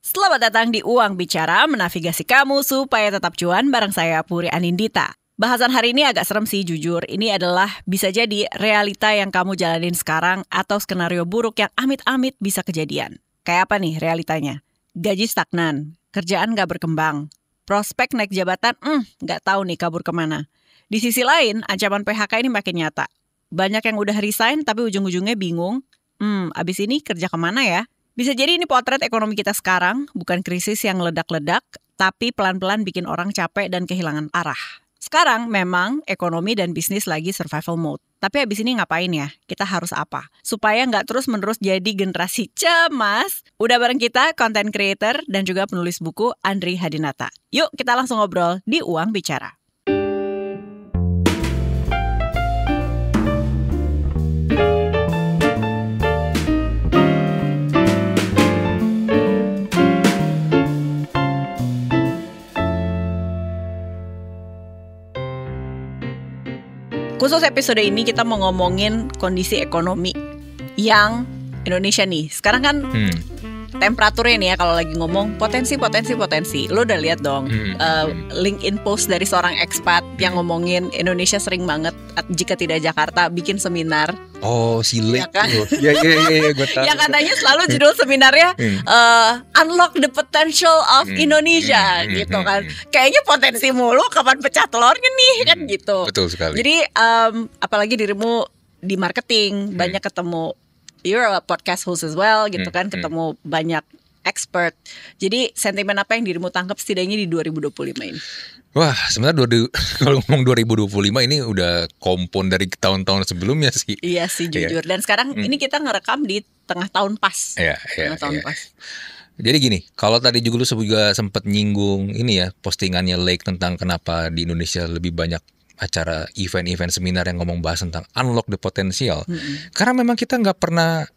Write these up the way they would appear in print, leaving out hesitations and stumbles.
Selamat datang di Uang Bicara, menavigasi kamu supaya tetap cuan bareng saya Puri Anindita. Bahasan hari ini agak serem sih jujur. Ini adalah bisa jadi realita yang kamu jalanin sekarang atau skenario buruk yang amit-amit bisa kejadian. Kayak apa nih realitanya? Gaji stagnan, kerjaan gak berkembang, prospek naik jabatan, gak tahu nih kabur kemana. Di sisi lain, ancaman PHK ini makin nyata. Banyak yang udah resign tapi ujung-ujungnya bingung, abis ini kerja kemana ya? Bisa jadi ini potret ekonomi kita sekarang, bukan krisis yang ledak-ledak, tapi pelan-pelan bikin orang capek dan kehilangan arah. Sekarang memang ekonomi dan bisnis lagi survival mode. Tapi abis ini ngapain ya? Kita harus apa? Supaya nggak terus-menerus jadi generasi cemas. Udah bareng kita, content creator dan juga penulis buku Andri Hadinata. Yuk kita langsung ngobrol di Uang Bicara. Khusus episode ini kita mau ngomongin kondisi ekonomi yang Indonesia nih. Sekarang kan temperaturnya nih ya kalau lagi ngomong potensi. Lo udah lihat dong LinkedIn post dari seorang expat yang ngomongin Indonesia sering banget jika tidak Jakarta bikin seminar. Oh, si Lek. Ya kan? Iya, gue tahu. Yang katanya selalu judul seminarnya Unlock the Potential of Indonesia gitu kan. Kayaknya potensi mulu, kapan pecah telurnya nih kan gitu. Betul sekali. Jadi apalagi dirimu di marketing banyak ketemu, you're a podcast host as well gitu kan, ketemu banyak expert. Jadi sentimen apa yang dirimu tangkap setidaknya di 2025 ini? Wah, sebenarnya kalau ngomong 2025 ini udah kompon dari tahun-tahun sebelumnya sih. Iya sih jujur. Dan sekarang ini kita ngerekam di tengah tahun pas. Tengah tahun pas. Jadi gini, kalau tadi juga sempat nyinggung ini ya, postingannya Lake tentang kenapa di Indonesia lebih banyak acara event-event seminar yang bahas tentang unlock the potential. Karena memang kita nggak pernah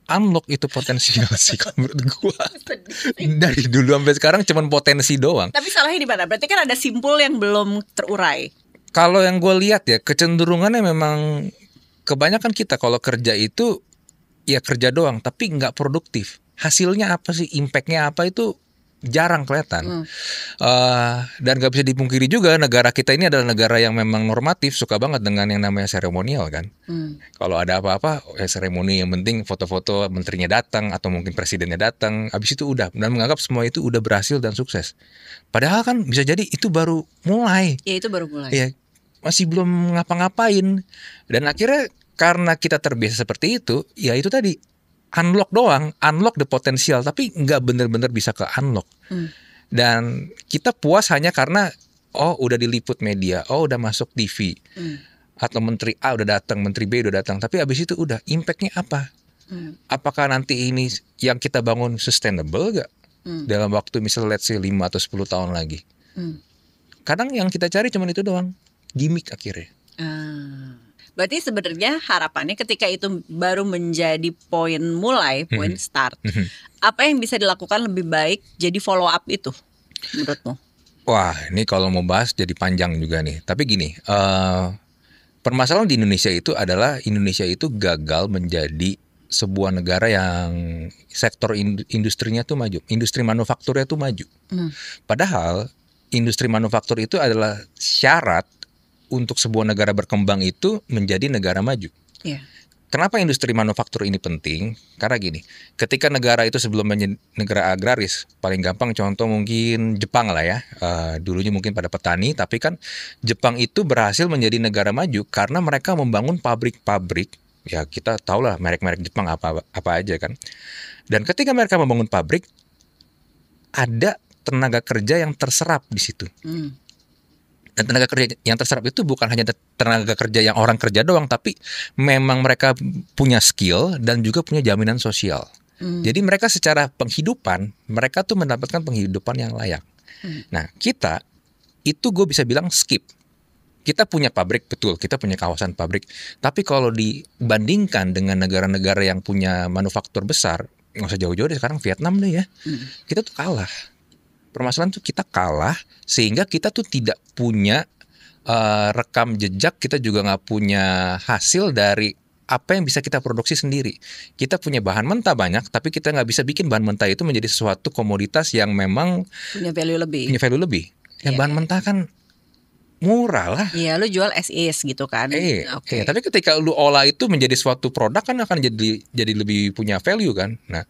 unlock itu potensial sih menurut gua. Dari dulu sampai sekarang cuman potensi doang. Tapi salahnya di mana? Berarti kan ada simpul yang belum terurai. Kalau yang gue lihat ya, kecenderungannya memang kebanyakan kita kalau kerja itu ya kerja doang, tapi nggak produktif. Hasilnya apa sih? Impactnya apa itu jarang kelihatan. Dan gak bisa dipungkiri juga negara kita ini adalah negara yang memang normatif, suka banget dengan yang namanya seremonial kan. Kalau ada apa-apa seremoni, yang penting foto-foto menterinya datang atau mungkin presidennya datang, habis itu udah, dan menganggap semua itu udah berhasil dan sukses. Padahal kan bisa jadi itu baru mulai. Ya itu baru mulai. Ya, masih belum ngapa-ngapain. Dan akhirnya karena kita terbiasa seperti itu, ya itu tadi unlock doang, unlock the potential, tapi nggak bener-bener bisa ke unlock. Dan kita puas hanya karena udah diliput media, udah masuk TV, atau menteri A udah datang, menteri B udah datang, tapi abis itu udah impactnya apa? Apakah nanti ini yang kita bangun sustainable gak? Dalam waktu misalnya let's say 5 atau 10 tahun lagi. Kadang yang kita cari cuma itu doang, gimmick akhirnya. Berarti sebenarnya harapannya ketika itu baru menjadi poin mulai, poin start, apa yang bisa dilakukan lebih baik jadi follow up itu menurutmu? Wah, ini kalau mau bahas jadi panjang juga nih. Tapi gini, permasalahan di Indonesia itu adalah Indonesia itu gagal menjadi sebuah negara yang sektor industrinya tuh maju, industri manufakturnya tuh maju. Padahal industri manufaktur itu adalah syarat untuk sebuah negara berkembang itu menjadi negara maju. Kenapa industri manufaktur ini penting? Karena gini, ketika negara itu sebelum menjadi negara agraris, paling gampang contoh mungkin Jepang lah ya. Dulunya mungkin pada petani, tapi kan Jepang itu berhasil menjadi negara maju karena mereka membangun pabrik-pabrik. Ya kita tahulah merek-merek Jepang apa aja kan. Dan ketika mereka membangun pabrik, ada tenaga kerja yang terserap di situ. Dan tenaga kerja yang terserap itu bukan hanya tenaga kerja yang orang kerja doang, tapi memang mereka punya skill dan juga punya jaminan sosial. Jadi mereka secara penghidupan, mereka tuh mendapatkan penghidupan yang layak. Nah kita, itu gue bisa bilang skip. Kita punya pabrik, betul, kita punya kawasan pabrik. Tapi kalau dibandingkan dengan negara-negara yang punya manufaktur besar, nggak usah jauh-jauh deh, sekarang Vietnam deh ya, kita tuh kalah. Permasalahan tuh kita kalah sehingga kita tuh tidak punya rekam jejak, kita juga nggak punya hasil dari apa yang bisa kita produksi sendiri. Kita punya bahan mentah banyak, tapi kita nggak bisa bikin bahan mentah itu menjadi sesuatu komoditas yang memang punya value lebih. Yang bahan mentah kan murah lah. Iya, lu jual as is gitu kan. Oke. Tapi ketika lu olah itu menjadi suatu produk kan akan jadi lebih punya value kan. Nah,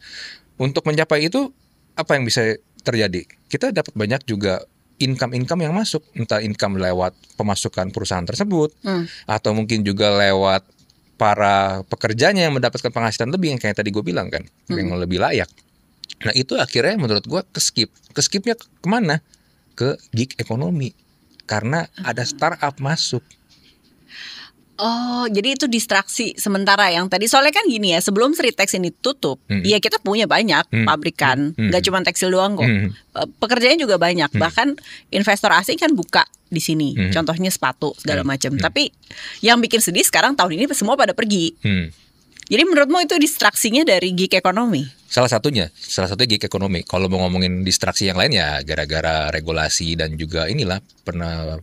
untuk mencapai itu apa yang bisa terjadi? Kita dapat banyak juga income yang masuk, entah income lewat pemasukan perusahaan tersebut, atau mungkin juga lewat para pekerjanya yang mendapatkan penghasilan lebih yang kayak tadi gue bilang kan, yang lebih layak. Nah itu akhirnya menurut gue keskipnya kemana? Ke gig ekonomi. Karena ada startup masuk. Oh, jadi itu distraksi sementara yang tadi. Soalnya kan gini ya, sebelum Sritex ini tutup, ya kita punya banyak pabrikan, nggak cuma tekstil doang kok. Pekerjaannya juga banyak. Bahkan investor asing kan buka di sini. Contohnya sepatu segala macam. Tapi yang bikin sedih sekarang tahun ini semua pada pergi. Jadi menurutmu itu distraksinya dari gig ekonomi? Salah satunya gig ekonomi. Kalau mau ngomongin distraksi yang lain ya gara-gara regulasi dan juga inilah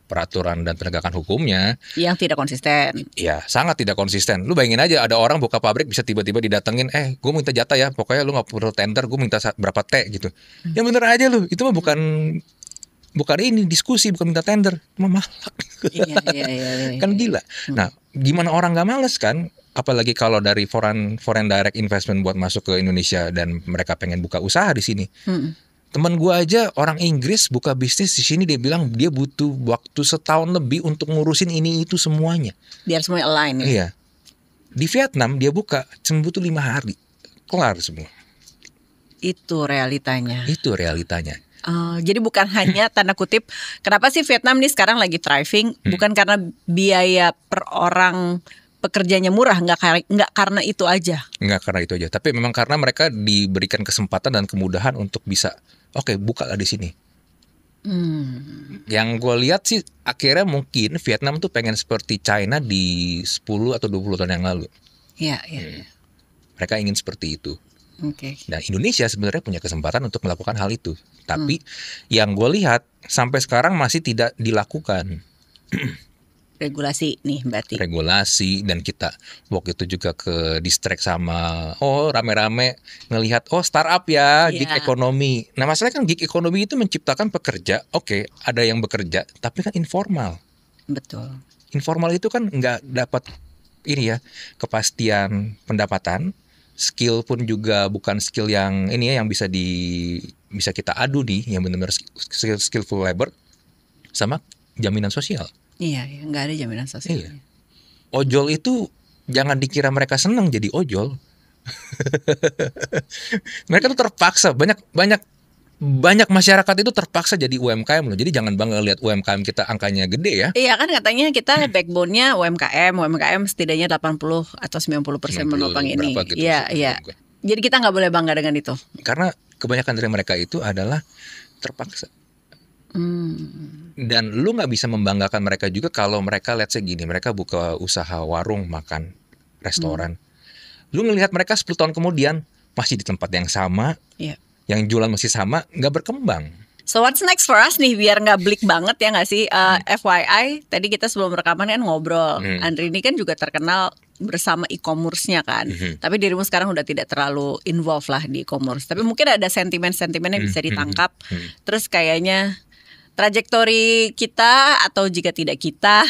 peraturan dan penegakan hukumnya yang tidak konsisten. Ya sangat tidak konsisten. Lu bayangin aja ada orang buka pabrik bisa tiba-tiba didatengin, gue minta jatah ya, pokoknya lu nggak perlu tender, gue minta berapa T gitu. Ya bener aja lu, itu mah bukan ini diskusi, bukan minta tender, cuma malak. Iya. Kan gila. Nah, gimana orang nggak males kan? Apalagi kalau dari foreign direct investment buat masuk ke Indonesia dan mereka pengen buka usaha di sini. Teman gue aja orang Inggris buka bisnis di sini, dia bilang dia butuh waktu setahun lebih untuk ngurusin ini itu semuanya. Biar semuanya align. Iya. Di Vietnam dia buka cuma butuh 5 hari, kelar semua. Itu realitanya. Jadi bukan hanya tanda kutip, kenapa sih Vietnam nih sekarang lagi thriving? Bukan karena biaya per orang pekerjanya murah, nggak karena itu aja. Tapi memang karena mereka diberikan kesempatan dan kemudahan untuk bisa, buka lah di sini. Yang gue lihat sih akhirnya mungkin Vietnam tuh pengen seperti China di 10 atau 20 tahun yang lalu. Iya. Mereka ingin seperti itu. Nah Indonesia sebenarnya punya kesempatan untuk melakukan hal itu. Tapi yang gue lihat sampai sekarang masih tidak dilakukan. Regulasi nih berarti. Regulasi, dan kita waktu itu juga ke distract sama rame-rame ngelihat startup ya, gig ekonomi. Nah masalahnya kan gig ekonomi itu menciptakan pekerja, ada yang bekerja tapi kan informal. Betul. Informal itu kan nggak dapat kepastian pendapatan, skill pun juga bukan skill yang yang bisa kita adu nih, yang benar-benar skillful labor, sama jaminan sosial. Iya, nggak ada jaminan sosial. Iya. Ojol itu jangan dikira mereka senang jadi ojol. Mereka tuh terpaksa, banyak masyarakat itu terpaksa jadi UMKM loh. Jadi jangan bangga lihat UMKM kita angkanya gede ya. Iya kan katanya kita backbone-nya UMKM setidaknya 80 atau 90% menopang ini. Gitu, iya. Jadi kita nggak boleh bangga dengan itu. Karena kebanyakan dari mereka itu adalah terpaksa. Dan lu nggak bisa membanggakan mereka juga kalau mereka let's say gini, mereka buka usaha warung makan, restoran. Lu ngelihat mereka 10 tahun kemudian masih di tempat yang sama, yang jualan masih sama, nggak berkembang. So what's next for us nih, biar nggak bleak banget ya nggak sih? FYI, tadi kita sebelum rekaman kan ngobrol, Andri ini kan juga terkenal bersama e-commerce-nya kan. Tapi dirimu sekarang udah tidak terlalu involved lah di e-commerce. Tapi mungkin ada sentimen-sentimen yang bisa ditangkap. Terus kayaknya trajektori kita atau jika tidak kita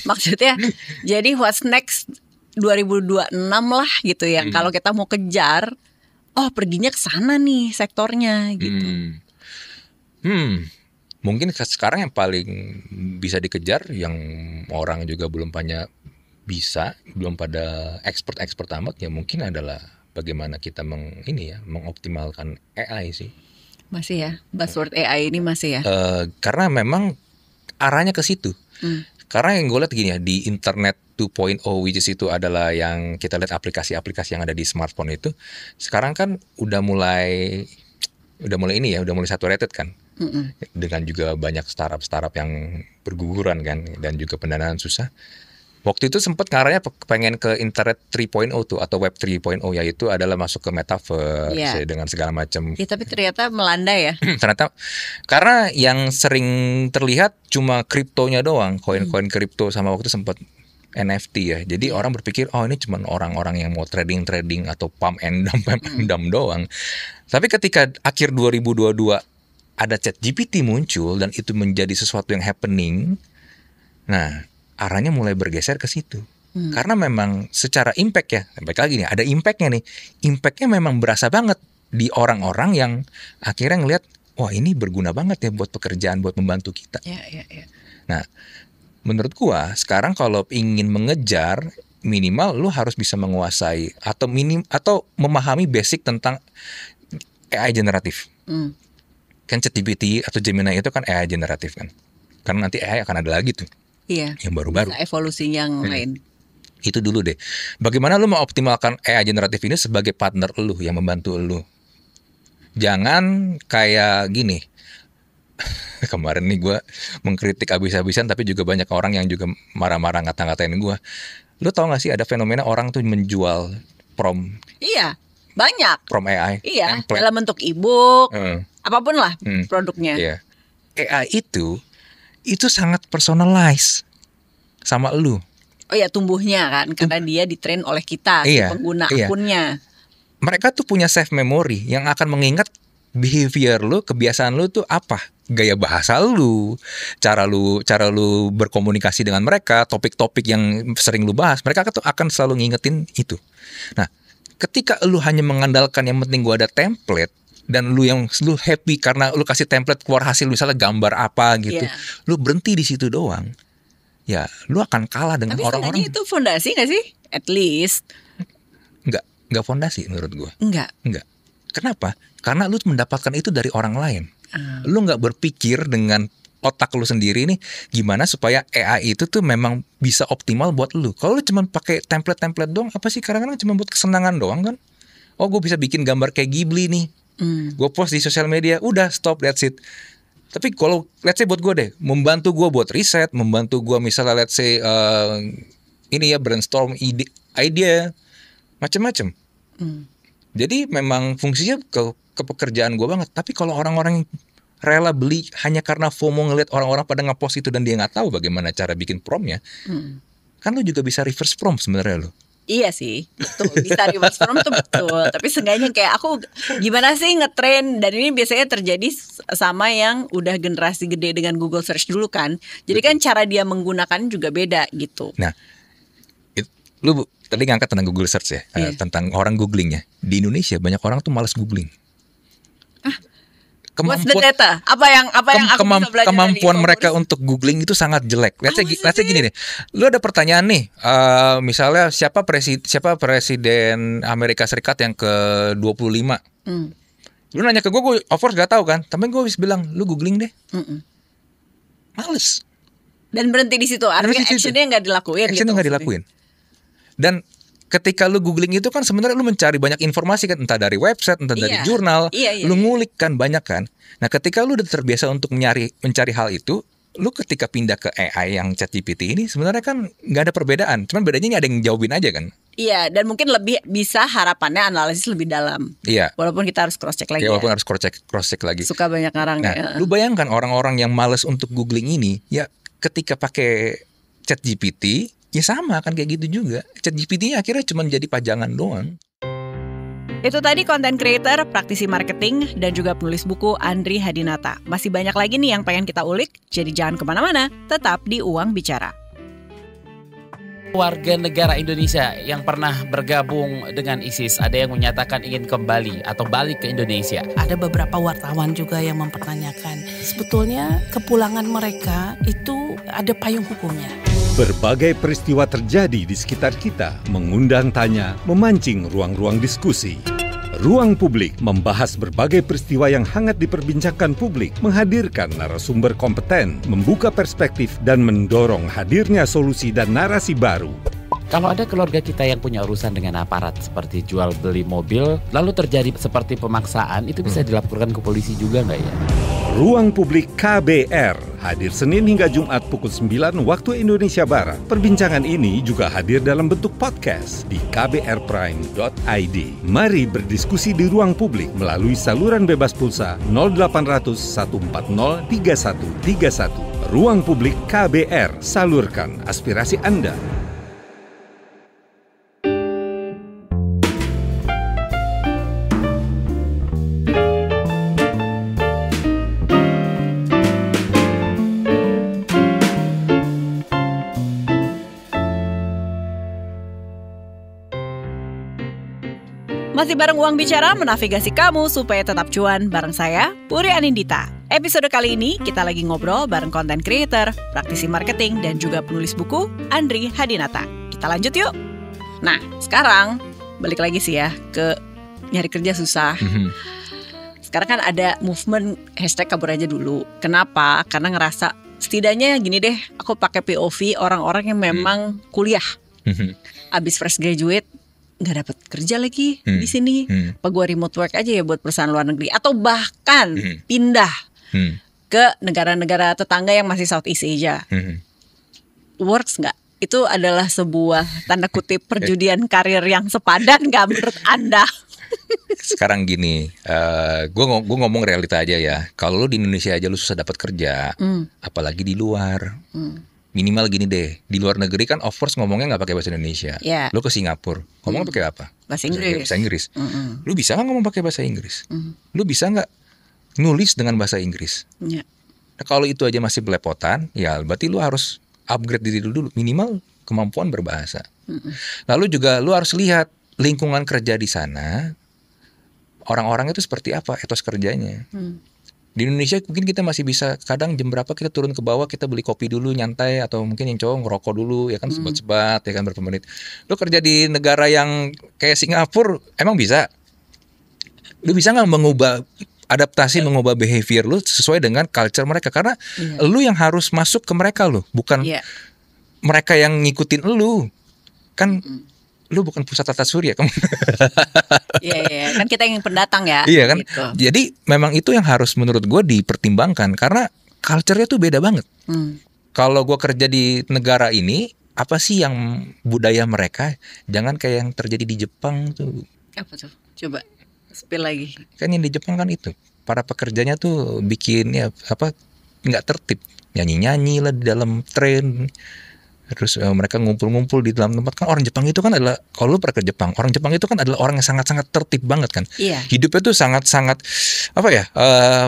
maksudnya jadi what's next 2026 lah gitu ya. Kalau kita mau kejar, perginya ke sana nih sektornya gitu. Mungkin sekarang yang paling bisa dikejar, yang orang juga belum pada expert amat ya, mungkin adalah bagaimana kita mengoptimalkan AI sih. Masih ya, buzzword AI ini masih ya. Karena memang arahnya ke situ. Karena yang gue lihat gini ya, di internet 2.0 which is itu adalah yang kita lihat aplikasi-aplikasi yang ada di smartphone itu. Sekarang kan udah mulai saturated kan. Dengan juga banyak startup yang berguguran kan, dan juga pendanaan susah. Waktu itu sempat ngarahnya pengen ke internet 3.0 tuh, atau web 3.0, yaitu adalah masuk ke metaverse dengan segala macam. Ya, tapi ternyata melanda ya. Ternyata karena yang sering terlihat cuma kriptonya doang, koin-koin kripto, sama waktu sempat NFT ya. Jadi orang berpikir ini cuma orang-orang yang mau trading atau pump and dump doang. Tapi ketika akhir 2022 ada ChatGPT muncul dan itu menjadi sesuatu yang happening, nah arahnya mulai bergeser ke situ. Karena memang secara impact ya, baik lagi nih, ada impactnya nih. Impactnya memang berasa banget di orang-orang yang akhirnya ngelihat, wah ini berguna banget ya buat pekerjaan, buat membantu kita. Nah, menurut gua sekarang kalau ingin mengejar, minimal lu harus bisa menguasai atau memahami basic tentang AI generatif. Kan ChatGPT atau Gemini itu kan AI generatif kan. Karena nanti AI akan ada lagi tuh. Yang baru-baru. Evolusi yang lain. Itu dulu deh. Bagaimana lu mengoptimalkan AI generatif ini sebagai partner lu yang membantu lu? Jangan kayak gini. Kemarin nih gue mengkritik habis-habisan, tapi juga banyak orang yang juga marah-marah ngata-ngatain gue. Lu tau gak sih ada fenomena orang tuh menjual prompt? Iya, banyak. Prompt AI. Iya, template. Dalam bentuk e-book, apapun lah produknya. Iya. AI itu sangat personalized sama lu. Oh ya, tumbuhnya kan, karena dia ditrain oleh kita, si pengguna akunnya. Mereka tuh punya save memory yang akan mengingat behavior lu, kebiasaan lu tuh apa, gaya bahasa lu, cara lu berkomunikasi dengan mereka, topik-topik yang sering lu bahas, mereka tuh akan selalu ngingetin itu. Nah, ketika lu hanya mengandalkan yang penting gua ada template dan lu happy karena lu kasih template keluar hasil misalnya gambar apa gitu, lu berhenti di situ doang, ya lu akan kalah dengan orang-orang. Tapi itu fondasi nggak sih? At least nggak fondasi menurut gua. Nggak. Kenapa? Karena lu mendapatkan itu dari orang lain. Lu nggak berpikir dengan otak lu sendiri nih gimana supaya AI itu tuh memang bisa optimal buat lu. Kalau lu cuma pakai template doang, apa sih, kadang-kadang cuma buat kesenangan doang kan? Oh, gue bisa bikin gambar kayak Ghibli nih. Gue post di sosial media, udah stop, that's it. Tapi kalau let's say buat gue deh, membantu gue buat riset, membantu gue misalnya let's say brainstorm ide macam-macam. Jadi memang fungsinya ke pekerjaan gue banget. Tapi kalau orang-orang yang rela beli hanya karena FOMO ngeliat orang-orang pada ngepost itu dan dia nggak tahu bagaimana cara bikin promptnya, kan lu juga bisa reverse prompt sebenarnya lu. Iya sih, betul, bisa reverse prompt tuh betul. Tapi seenggaknya kayak aku gimana sih ngetrain, dan ini biasanya terjadi sama yang udah generasi gede dengan Google Search dulu kan. Jadi kan cara dia menggunakan juga beda gitu. Nah, lu tadi ngangkat tentang Google Search ya, tentang orang googlingnya. Di Indonesia banyak orang tuh malas googling. What's the data? Apa yang aku bisa belajar kemampuan mereka untuk googling itu sangat jelek. Let's say gini deh. Lu ada pertanyaan nih, misalnya siapa presiden Amerika Serikat yang ke-25? Lu nanya ke gue of course gak tahu kan. Tapi gue bisa bilang, lu googling deh. Males. Dan berhenti di situ. Artinya actionnya nggak dilakuin. Actionnya nggak dilakuin. Dan ketika lu googling itu kan sebenarnya lu mencari banyak informasi kan, entah dari website, entah dari jurnal, lu ngulik kan banyak kan. Nah, ketika lu udah terbiasa untuk mencari hal itu, lu ketika pindah ke AI yang ChatGPT ini sebenarnya kan nggak ada perbedaan. Cuman bedanya ini ada yang jawabin aja kan. Iya, dan mungkin lebih bisa harapannya analisis lebih dalam. Iya. Walaupun kita harus cross check lagi. Walaupun harus cross check lagi. Suka banyak ngarang. Nah, lu bayangkan orang-orang yang males untuk googling ini, ya ketika pakai ChatGPT ya sama kan kayak gitu juga. ChatGPT akhirnya cuma jadi pajangan doang. Itu tadi konten creator, praktisi marketing, dan juga penulis buku Andri Hadinata. Masih banyak lagi nih yang pengen kita ulik, jadi jangan kemana-mana, tetap di Uang Bicara. Warga negara Indonesia yang pernah bergabung dengan ISIS, ada yang menyatakan ingin kembali atau balik ke Indonesia. Ada beberapa wartawan juga yang mempertanyakan, sebetulnya kepulangan mereka itu ada payung hukumnya. Berbagai peristiwa terjadi di sekitar kita, mengundang tanya, memancing ruang-ruang diskusi. Ruang Publik membahas berbagai peristiwa yang hangat diperbincangkan publik, menghadirkan narasumber kompeten, membuka perspektif, dan mendorong hadirnya solusi dan narasi baru. Kalau ada keluarga kita yang punya urusan dengan aparat seperti jual beli mobil, lalu terjadi seperti pemaksaan, itu bisa dilaporkan ke polisi juga nggak ya? Ruang Publik KBR, hadir Senin hingga Jumat pukul 9 waktu Indonesia Barat. Perbincangan ini juga hadir dalam bentuk podcast di kbrprime.id. Mari berdiskusi di Ruang Publik melalui saluran bebas pulsa 0800 140 3131. Ruang Publik KBR, salurkan aspirasi Anda. Masih bareng Uang Bicara menavigasi kamu supaya tetap cuan bareng saya, Puri Anindita. Episode kali ini kita lagi ngobrol bareng content creator, praktisi marketing, dan juga penulis buku, Andri Hadinata. Kita lanjut yuk. Nah, sekarang balik lagi sih ya ke nyari kerja susah. Sekarang kan ada movement hashtag kabur aja dulu. Kenapa? Karena ngerasa setidaknya gini deh, aku pakai POV orang-orang yang memang kuliah. Abis fresh graduate nggak dapat kerja lagi di sini. Apa gue remote work aja ya buat perusahaan luar negeri, atau bahkan pindah ke negara-negara tetangga yang masih Southeast Asia. Works nggak? Itu adalah sebuah tanda kutip perjudian karir yang sepadan nggak menurut Anda? Sekarang gini, gue ngomong realita aja ya. Kalau lu di Indonesia aja lu susah dapat kerja, apalagi di luar. Minimal gini deh, di luar negeri kan of course ngomongnya nggak pakai bahasa Indonesia. Lu ke Singapura, ngomong pakai apa? Bahasa Inggris. Bahasa Inggris. Lu bisa nggak ngomong pakai bahasa Inggris? Lu bisa nggak nulis dengan bahasa Inggris? Nah, kalau itu aja masih belepotan, ya berarti lu harus upgrade diri dulu, minimal kemampuan berbahasa. Lalu juga lu harus lihat lingkungan kerja di sana, orang-orang itu seperti apa, etos kerjanya. Di Indonesia mungkin kita masih bisa, kadang jam berapa kita turun ke bawah, kita beli kopi dulu, nyantai, atau mungkin yang cowok ngerokok dulu, ya kan, sebat-sebat, ya kan, berapa menit. Lu kerja di negara yang kayak Singapura, emang bisa? Lu bisa nggak mengubah adaptasi, mengubah behavior lu sesuai dengan culture mereka? Karena lu yang harus masuk ke mereka lu, bukan mereka yang ngikutin lu. Kan lu bukan pusat tata surya kamu. Iya, kan kita yang pendatang ya. Iya kan. Gitu. Jadi memang itu yang harus menurut gue dipertimbangkan, karena culture-nya tuh beda banget. Kalau gue kerja di negara ini, apa sih yang budaya mereka? Jangan kayak yang terjadi di Jepang tuh. Apa tuh? Coba spill lagi. Kan yang di Jepang kan itu, para pekerjanya tuh bikin ya apa, nggak tertib, nyanyi-nyanyi lah di dalam tren. Terus mereka ngumpul-ngumpul di dalam tempat. Kan orang Jepang itu kan adalah, kalau lu pernah ke Jepang, orang Jepang itu kan adalah orang yang sangat-sangat tertib banget kan. Hidupnya tuh sangat-sangat apa ya,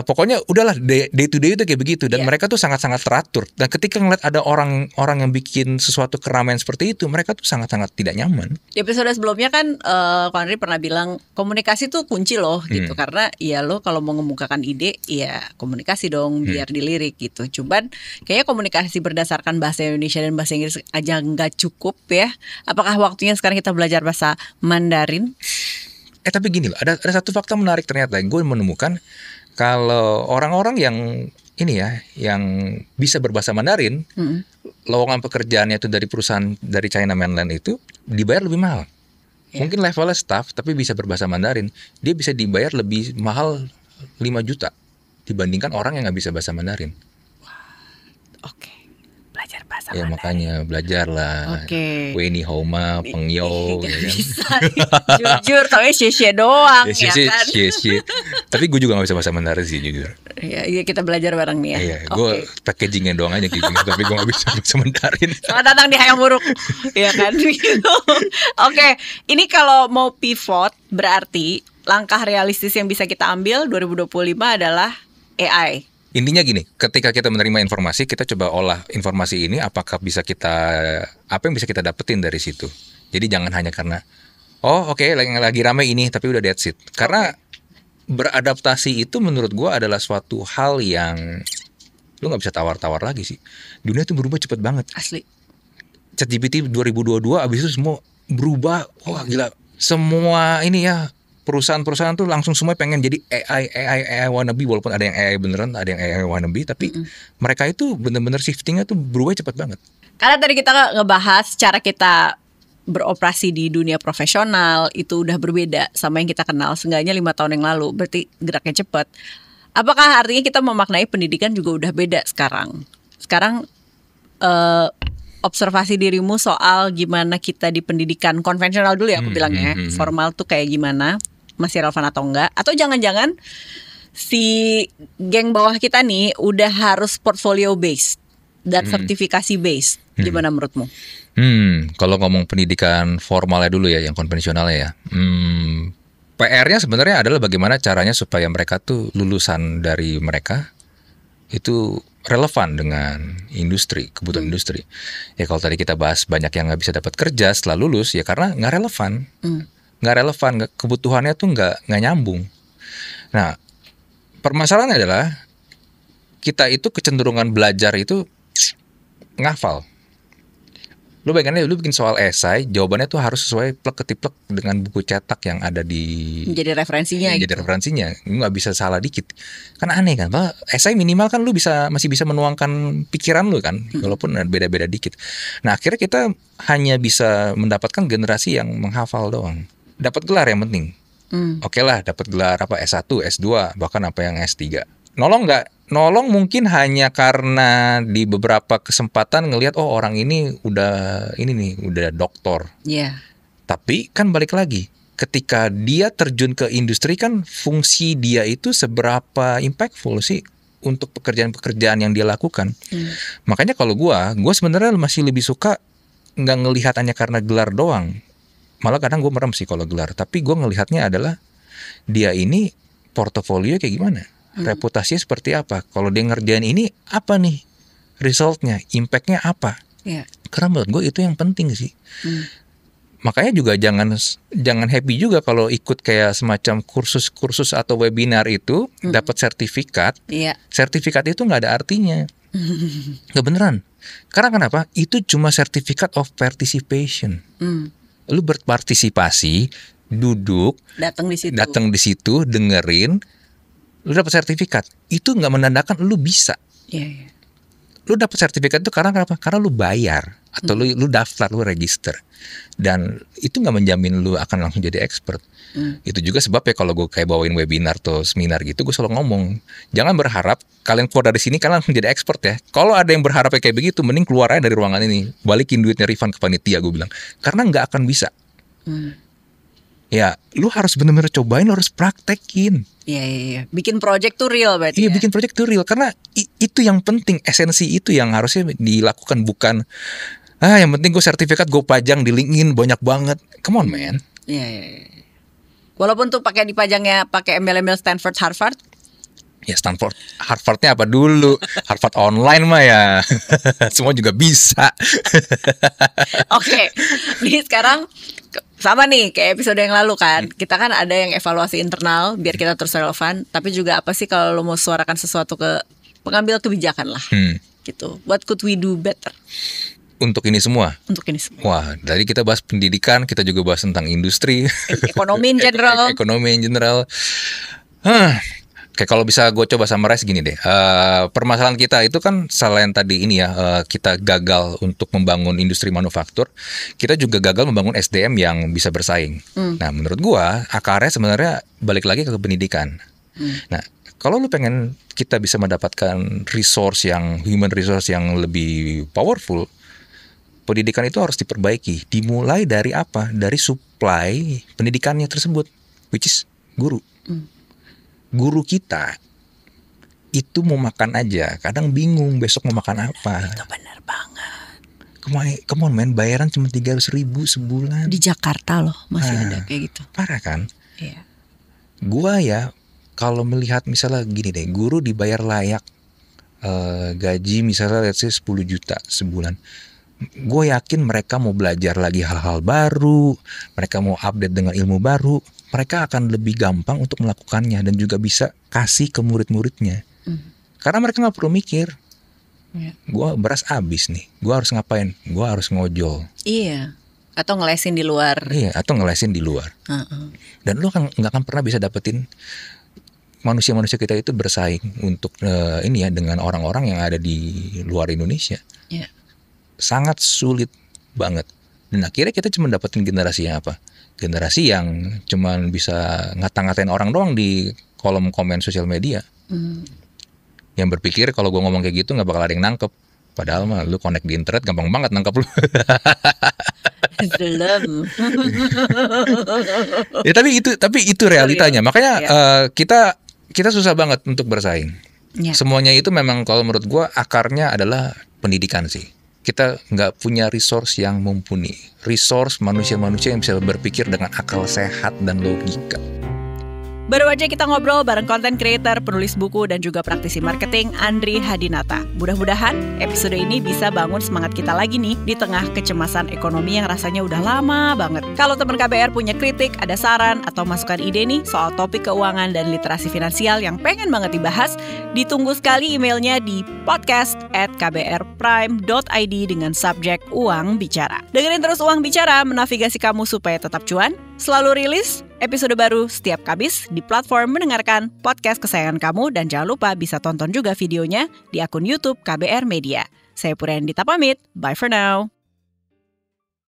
pokoknya udahlah day to day itu kayak begitu. Dan mereka tuh sangat-sangat teratur. Dan ketika ngeliat ada orang yang bikin sesuatu keramaian seperti itu, mereka tuh sangat-sangat tidak nyaman. Di episode sebelumnya kan Andri pernah bilang komunikasi tuh kunci loh gitu. Karena ya lo kalau mau mengemukakan ide, ya komunikasi dong biar dilirik gitu. Cuman kayaknya komunikasi berdasarkan bahasa Indonesia dan bahasa Inggris aja nggak cukup ya. Apakah waktunya sekarang kita belajar bahasa Mandarin? Tapi gini loh, ada satu fakta menarik ternyata. Gue menemukan kalau orang-orang yang ini ya, yang bisa berbahasa Mandarin, lowongan pekerjaannya itu dari perusahaan dari China Mainland itu dibayar lebih mahal. Mungkin levelnya staff tapi bisa berbahasa Mandarin, dia bisa dibayar lebih mahal 5 juta dibandingkan orang yang nggak bisa bahasa Mandarin. Oke. Belajar bahasa ya Mandarin. Makanya belajarlah. Weni Homa, Pengyo. Gak bisa. Jujur, tapi cie doang ya kan. Cie. Tapi gue juga gak bisa bahasa Mandarin sih jujur. Iya, kita belajar bareng nih ya. Iya, gue packagingnya doang aja gitu. Tapi gue gak bisa bahasa Mandarin. Selamat datang di Hayang Buruk. Iya kan. Oke, ini kalau mau pivot berarti langkah realistis yang bisa kita ambil 2025 adalah AI. Intinya gini, ketika kita menerima informasi, kita coba olah informasi ini, apa yang bisa kita dapetin dari situ. Jadi jangan hanya karena lagi rame ini, tapi udah that's it. Karena beradaptasi itu menurut gue adalah suatu hal yang lu nggak bisa tawar-tawar lagi sih. Dunia tuh berubah cepet banget. Asli. ChatGPT 2022 abis itu semua berubah. Wah gila. Semua ini ya, perusahaan-perusahaan tuh langsung semua pengen jadi AI wannabe, walaupun ada yang AI beneran, ada yang AI wannabe, tapi mereka itu bener-bener shiftingnya tuh berubah cepat banget. Karena tadi kita ngebahas cara kita beroperasi di dunia profesional itu udah berbeda sama yang kita kenal seenggaknya 5 tahun yang lalu, berarti geraknya cepat. Apakah artinya kita memaknai pendidikan juga udah beda sekarang? Sekarang observasi dirimu soal gimana kita di pendidikan konvensional dulu ya aku bilangnya, formal tuh kayak gimana, masih relevan atau enggak? Atau jangan-jangan si geng bawah kita nih udah harus portfolio based dan sertifikasi based? Gimana menurutmu? Kalau ngomong pendidikan formalnya dulu ya, yang konvensionalnya ya, PR-nya sebenarnya adalah bagaimana caranya supaya mereka tuh lulusan dari mereka itu relevan dengan industri, kebutuhan industri. Ya kalau tadi kita bahas banyak yang nggak bisa dapat kerja setelah lulus, ya karena nggak relevan. nggak relevan, kebutuhannya tuh nggak nyambung. Nah, permasalahannya adalah kita itu kecenderungan belajar itu ngafal. Lu bayangin aja, lu bikin soal esai, jawabannya tuh harus sesuai plek ketiplek dengan buku cetak yang ada di Jadi referensinya jadi gitu. referensinya, lu nggak bisa salah dikit. Kan aneh kan, bahwa esai minimal kan lu masih bisa menuangkan pikiran lu kan, walaupun beda-beda dikit. Nah akhirnya kita hanya bisa mendapatkan generasi yang menghafal doang. Dapat gelar yang penting. Oke lah, dapat gelar apa S1, S2, bahkan apa yang S3. Nolong nggak? Nolong mungkin hanya karena di beberapa kesempatan ngelihat oh orang ini udah doktor. Iya. Tapi kan balik lagi, ketika dia terjun ke industri kan fungsi dia itu seberapa impactful sih untuk pekerjaan-pekerjaan yang dia lakukan. Makanya kalau gue sebenarnya masih lebih suka nggak ngelihat hanya karena gelar doang. Malah kadang gue merem sih kalau gelar. Tapi gue ngelihatnya adalah dia ini portofolio kayak gimana, reputasinya seperti apa. Kalau dia ngerjain ini apa nih resultnya, impactnya apa. Iya. Karena menurut gue itu yang penting sih. Makanya juga jangan happy juga kalau ikut kayak semacam kursus atau webinar itu dapat sertifikat. Iya. Sertifikat itu nggak ada artinya. Nggak beneran. Karena kenapa? Itu cuma certificate of participation. Lu berpartisipasi, duduk, datang di situ, dengerin, lu dapat sertifikat. Itu nggak menandakan lu bisa. Iya. Lu dapat sertifikat itu karena kenapa? Karena lu bayar atau lu daftar, lu register. Dan itu nggak menjamin lu akan langsung jadi expert. Itu juga sebabnya kalau gue kayak bawain webinar atau seminar gitu, gue selalu ngomong, jangan berharap kalian keluar dari sini kalian langsung jadi expert ya. Kalau ada yang berharap kayak begitu, mending keluar aja dari ruangan ini, balikin duitnya refund ke panitia, gue bilang. Karena nggak akan bisa. Ya, lu harus benar-benar cobain, lu harus praktekin. Iya. Bikin project tuh real berarti. Iya, ya? bikin project tuh real. Karena itu yang penting, esensi itu yang harusnya dilakukan, bukan yang penting gue sertifikat gue pajang di LinkedIn banyak banget. Come on man. Iya. Walaupun tuh dipajangnya pakai embel-embel Stanford, Harvard. Ya Stanford, Harvardnya apa dulu? Harvard online mah ya semua juga bisa. Oke. Nih sekarang sama nih kayak episode yang lalu kan. Kita kan ada yang evaluasi internal biar kita terus relevan. Tapi juga apa sih kalau lo mau suarakan sesuatu ke pengambil kebijakan lah. Gitu. What could we do better? Untuk ini semua. Wah, tadi kita bahas pendidikan, kita juga bahas tentang industri, ekonomi in general. Kayak kalau bisa gue coba summarize gini deh. Permasalahan kita itu kan selain tadi ini ya, kita gagal untuk membangun industri manufaktur, kita juga gagal membangun SDM yang bisa bersaing. Nah, menurut gue akarnya sebenarnya balik lagi ke pendidikan. Nah, kalau lu pengen kita bisa mendapatkan human resource yang lebih powerful, pendidikan itu harus diperbaiki. Dimulai dari apa? Dari supply pendidikannya tersebut, which is guru. Guru kita itu mau makan aja, kadang bingung besok mau makan apa. Itu benar banget. Come on man, bayaran cuma 300.000 sebulan. Di Jakarta loh masih ada kayak gitu. Parah kan? Iya. Gua ya kalau melihat misalnya gini deh, guru dibayar layak, gaji misalnya let's say 10 juta sebulan. Gue yakin mereka mau belajar lagi hal-hal baru, mereka mau update dengan ilmu baru, mereka akan lebih gampang untuk melakukannya dan juga bisa kasih ke murid-muridnya. Karena mereka nggak perlu mikir, gue beras habis nih, gue harus ngapain? Gue harus ngojol. Iya. Atau ngelesin di luar. Iya, atau ngelesin di luar. Dan lu nggak akan pernah bisa dapetin manusia-manusia kita itu bersaing untuk dengan orang-orang yang ada di luar Indonesia. Iya. Sangat sulit banget. Dan akhirnya kita cuma dapetin generasi yang apa? Generasi yang cuma bisa ngata-ngatain orang doang di kolom komen sosial media. Yang berpikir kalau gue ngomong kayak gitu gak bakal ada yang nangkep. Padahal mah lu connect di internet gampang banget nangkep lu. Belum. Ya tapi itu realitanya. Makanya kita susah banget untuk bersaing. Semuanya itu memang kalau menurut gue akarnya adalah pendidikan sih. Kita nggak punya resource yang mumpuni, resource manusia-manusia yang bisa berpikir dengan akal sehat dan logika. Baru aja kita ngobrol bareng content creator, penulis buku, dan juga praktisi marketing Andri Hadinata. Mudah-mudahan episode ini bisa bangun semangat kita lagi nih di tengah kecemasan ekonomi yang rasanya udah lama banget. Kalau teman KBR punya kritik, ada saran, atau masukan ide nih soal topik keuangan dan literasi finansial yang pengen banget dibahas, ditunggu sekali emailnya di podcast@kbrprime.id dengan subjek Uang Bicara. Dengerin terus Uang Bicara, menavigasi kamu supaya tetap cuan. Selalu rilis episode baru setiap Kamis di platform mendengarkan podcast kesayangan kamu, dan jangan lupa bisa tonton juga videonya di akun YouTube KBR Media. Saya Puri Anindita pamit, bye for now.